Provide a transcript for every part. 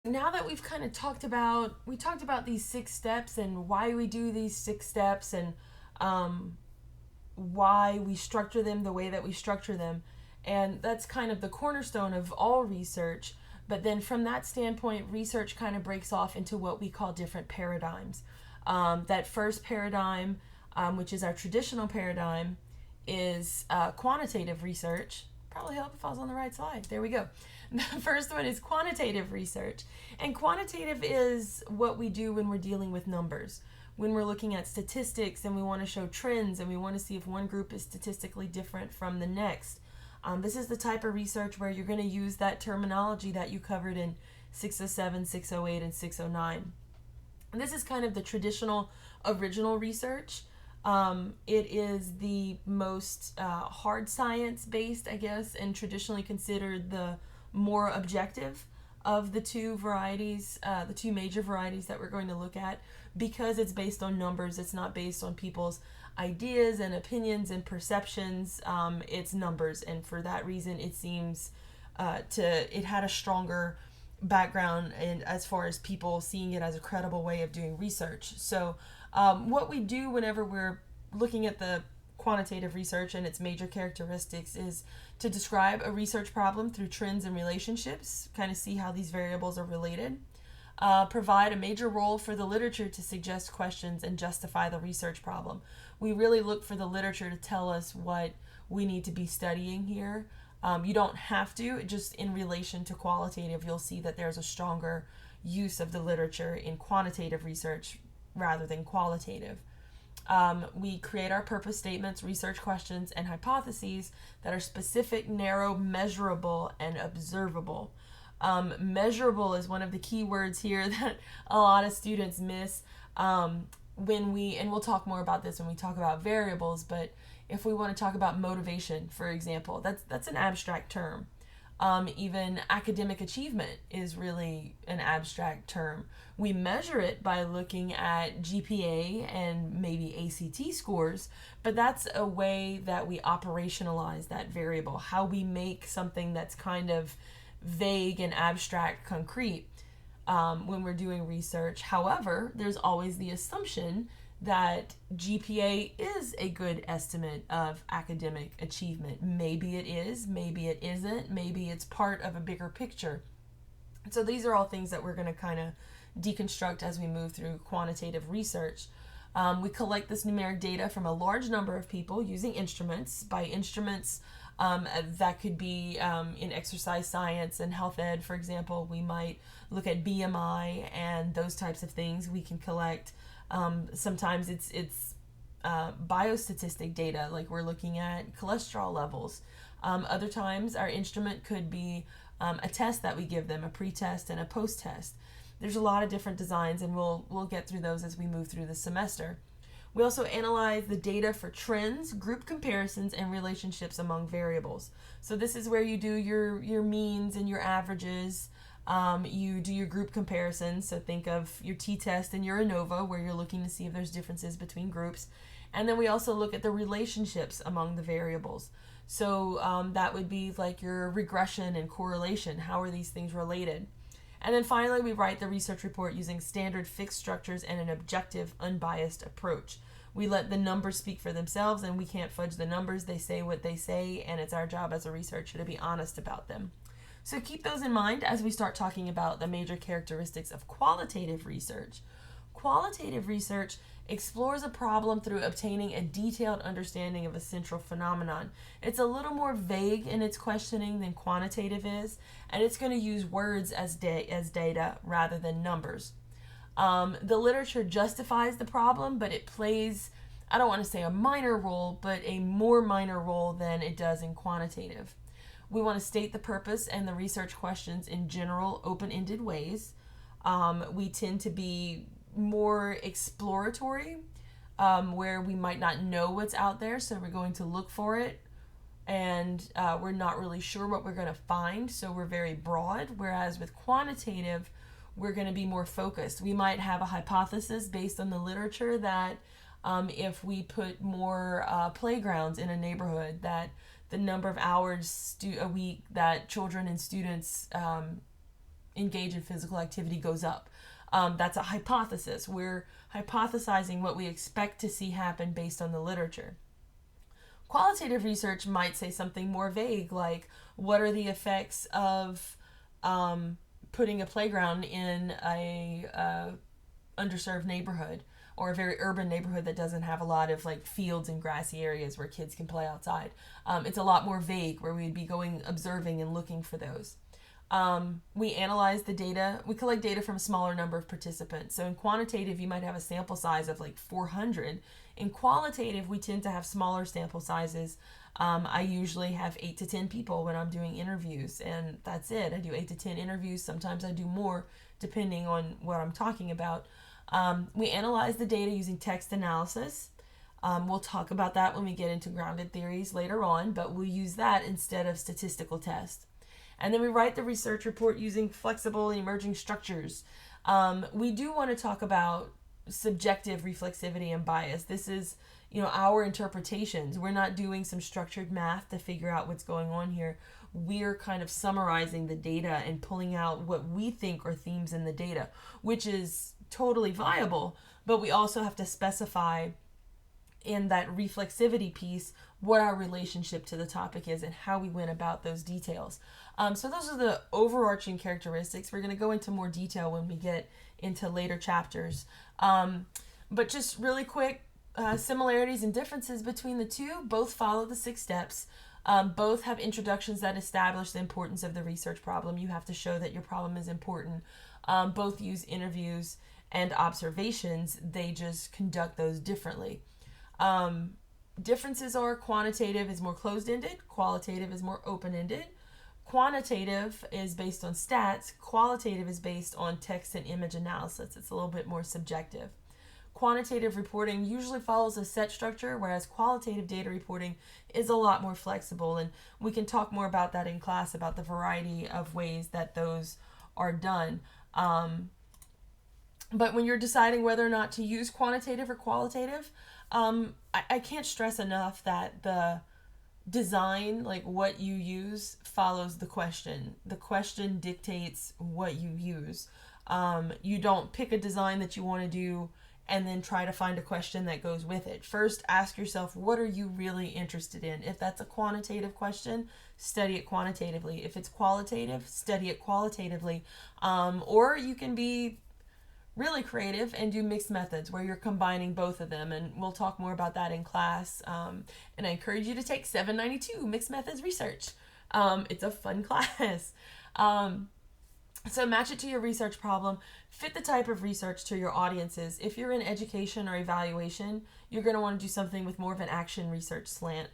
Now that we've kind of talked about these 6 steps and why we do these 6 steps and um, why we structure them the way that we structure them. And that's kind of the cornerstone of all research. But then from that standpoint, research kind of breaks off into what we call different paradigms. That first paradigm, which is our traditional paradigm, is quantitative research. Probably help if I was on the right slide. There we go. The first one is quantitative research. And quantitative is what we do when we're dealing with numbers. When we're looking at statistics and we want to show trends and we want to see if one group is statistically different from the next. This is the type of research where you're going to use that terminology that you covered in 607, 608, and 609. And this is kind of the traditional original research. It is the most hard science based, I guess, and traditionally considered the more objective of the two varieties, the two major varieties that we're going to look at, because it's based on numbers. It's not based on people's ideas and opinions and perceptions. It's numbers, and for that reason, it seems it had a stronger background and as far as people seeing it as a credible way of doing research. So, what we do whenever we're looking at the quantitative research and its major characteristics is to describe a research problem through trends and relationships, kind of see how these variables are related, provide a major role for the literature to suggest questions and justify the research problem. We really look for the literature to tell us what we need to be studying here. You don't have to, just in relation to qualitative, you'll see that there's a stronger use of the literature in quantitative research rather than qualitative. We create our purpose statements, research questions, and hypotheses that are specific, narrow, measurable, and observable. Measurable is one of the key words here that a lot of students miss. And we'll talk more about this when we talk about variables, but if we want to talk about motivation, for example, that's an abstract term. Even academic achievement is really an abstract term. We measure it by looking at GPA and maybe ACT scores, but that's a way that we operationalize that variable, how we make something that's kind of vague and abstract concrete when we're doing research. However, there's always the assumption that GPA is a good estimate of academic achievement. Maybe it is, maybe it isn't, maybe it's part of a bigger picture. So these are all things that we're going to kind of deconstruct as we move through quantitative research. We collect this numeric data from a large number of people using instruments. By instruments, that could be in exercise science and health ed, for example. We might look at BMI and those types of things. We can collect. Sometimes it's biostatistic data, like we're looking at cholesterol levels. Other times, our instrument could be a test that we give them, a pre-test and a post-test. There's a lot of different designs, and we'll get through those as we move through the semester. We also analyze the data for trends, group comparisons, and relationships among variables. So this is where you do your means and your averages. You do your group comparisons. So think of your t-test and your ANOVA, where you're looking to see if there's differences between groups. And then we also look at the relationships among the variables. So that would be like your regression and correlation. How are these things related? And then finally, we write the research report using standard fixed structures and an objective, unbiased approach. We let the numbers speak for themselves, and we can't fudge the numbers. They say what they say, and it's our job as a researcher to be honest about them. So keep those in mind as we start talking about the major characteristics of qualitative research. Qualitative research explores a problem through obtaining a detailed understanding of a central phenomenon. It's a little more vague in its questioning than quantitative is, and it's going to use words as data rather than numbers. The literature justifies the problem, but it plays, I don't want to say a minor role, but a more minor role than it does in quantitative. We want to state the purpose and the research questions in general, open-ended ways. We tend to be more exploratory, where we might not know what's out there, so we're going to look for it, and we're not really sure what we're going to find, so we're very broad. Whereas with quantitative, we're going to be more focused. We might have a hypothesis based on the literature that if we put more playgrounds in a neighborhood, that the number of hours a week that children and students engage in physical activity goes up. That's a hypothesis. We're hypothesizing what we expect to see happen based on the literature. Qualitative research might say something more vague, like what are the effects of putting a playground in a underserved neighborhood or a very urban neighborhood that doesn't have a lot of like fields and grassy areas where kids can play outside. It's a lot more vague, where we'd be going observing and looking for those. We analyze the data. We collect data from a smaller number of participants. So in quantitative, you might have a sample size of like 400. In qualitative, we tend to have smaller sample sizes. I usually have 8 to 10 people when I'm doing interviews, and that's it. I do 8 to 10 interviews. Sometimes I do more, depending on what I'm talking about. We analyze the data using text analysis. We'll talk about that when we get into grounded theories later on, but we'll use that instead of statistical tests. And then we write the research report using flexible and emerging structures. We do want to talk about subjective reflexivity and bias. This is, our interpretations. We're not doing some structured math to figure out what's going on here. We're kind of summarizing the data and pulling out what we think are themes in the data, which is totally viable, but we also have to specify in that reflexivity piece what our relationship to the topic is and how we went about those details. So those are the overarching characteristics. We're going to go into more detail when we get into later chapters. But just really quick, similarities and differences between the two. Both follow the 6 steps. Both have introductions that establish the importance of the research problem. You have to show that your problem is important. Both use interviews and observations. They just conduct those differently. Differences are quantitative is more closed-ended, qualitative is more open-ended. Quantitative is based on stats, qualitative is based on text and image analysis. It's a little bit more subjective. Quantitative reporting usually follows a set structure, whereas qualitative data reporting is a lot more flexible, and we can talk more about that in class, about the variety of ways that those are done. But when you're deciding whether or not to use quantitative or qualitative, I can't stress enough that the design, like what you use, follows the question. The question dictates what you use. You don't pick a design that you want to do and then try to find a question that goes with it. First, ask yourself, what are you really interested in? If that's a quantitative question, study it quantitatively. If it's qualitative, study it qualitatively. Or you can be really creative and do mixed methods where you're combining both of them, and we'll talk more about that in class. And I encourage you to take 792 Mixed Methods Research. It's a fun class. So match it to your research problem, fit the type of research to your audiences. If you're in education or evaluation, you're going to want to do something with more of an action research slant.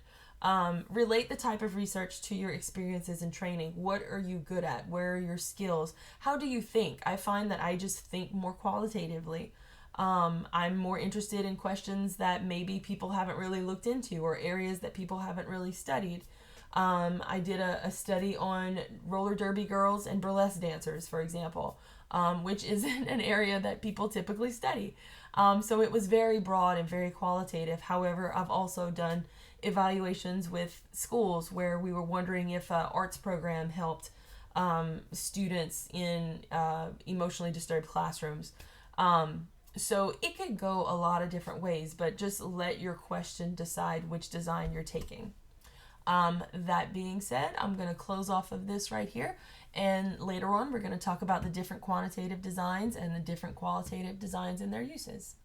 Relate the type of research to your experiences and training. What are you good at? Where are your skills? How do you think? I find that I just think more qualitatively. I'm more interested in questions that maybe people haven't really looked into, or areas that people haven't really studied. I did a study on roller derby girls and burlesque dancers, for example, which isn't an area that people typically study. So it was very broad and very qualitative. However, I've also done evaluations with schools where we were wondering if an arts program helped students in emotionally disturbed classrooms. So it could go a lot of different ways, but just let your question decide which design you're taking. That being said, I'm going to close off of this right here, and later on we're going to talk about the different quantitative designs and the different qualitative designs and their uses.